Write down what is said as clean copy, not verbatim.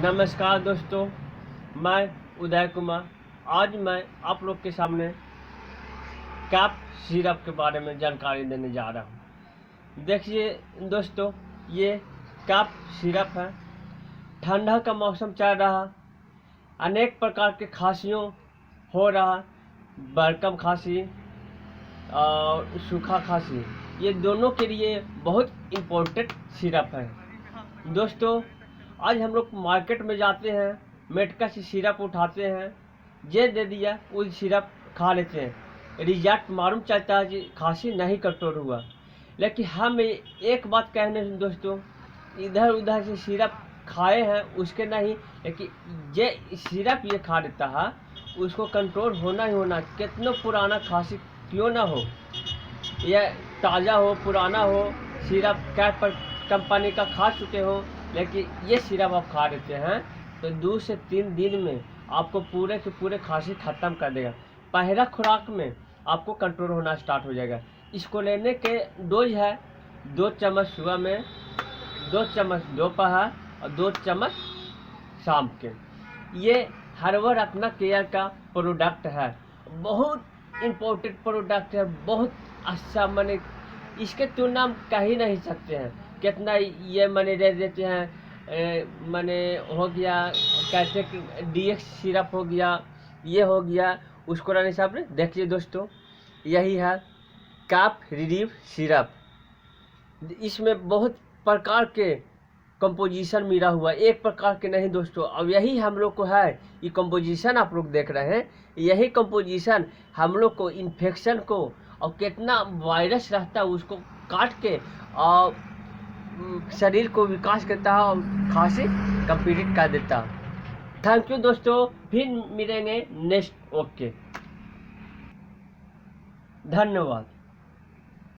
नमस्कार दोस्तों, मैं उदय कुमार। आज मैं आप लोग के सामने कैप सिरप के बारे में जानकारी देने जा रहा हूँ। देखिए दोस्तों, ये कैप सिरप है। ठंडा का मौसम चल रहा, अनेक प्रकार के खांसियों हो रहा, बरकम खांसी और सूखा खांसी, ये दोनों के लिए बहुत इम्पोर्टेंट सिरप है। दोस्तों, आज हम लोग मार्केट में जाते हैं, मेडिकल से सिरप उठाते हैं, ये दे दिया, वो सिरप खा लेते हैं, रिजल्ट मालूम चलता है कि खांसी नहीं कंट्रोल हुआ। लेकिन हम एक बात कहने से दोस्तों, इधर उधर से सिरप खाए हैं उसके नहीं, लेकिन ये सिरप ये खा लेता है, उसको कंट्रोल होना ही होना, कितना पुराना खांसी क्यों ना हो, यह ताज़ा हो पुराना हो, सिरप कैप पर कंपनी का खा चुके हो, लेकिन ये सिरप आप खा लेते हैं तो 2 से 3 दिन में आपको पूरे के पूरे खांसी ख़त्म कर देगा। पहला खुराक में आपको कंट्रोल होना स्टार्ट हो जाएगा। इसको लेने के डोज है 2 चम्मच सुबह में, 2 चम्मच दोपहर और 2 चम्मच शाम के। ये हर्बल रत्ना केयर का प्रोडक्ट है, बहुत इम्पोर्टेंट प्रोडक्ट है, बहुत अच्छा। मैंने इसके तुलना हम कह ही नहीं सकते हैं कितना ये मैंने दे देते हैं। मैंने हो गया कैसे DX सिरप हो गया, ये हो गया, उसको रहने साहब ने देखिए दोस्तों, यही है कैप रिलीफ सिरप। इसमें बहुत प्रकार के कंपोजिशन मिला हुआ, एक प्रकार के नहीं दोस्तों। अब यही हम लोग को है, ये कंपोजिशन आप लोग देख रहे हैं, यही कंपोजिशन हम लोग को इन्फेक्शन को और कितना वायरस रहता है उसको काट के और शरीर को विकास करता है और खांसी कंप्लीट कर देता है। थैंक यू दोस्तों, फिर मिलेंगे नेक्स्ट। ओके, धन्यवाद।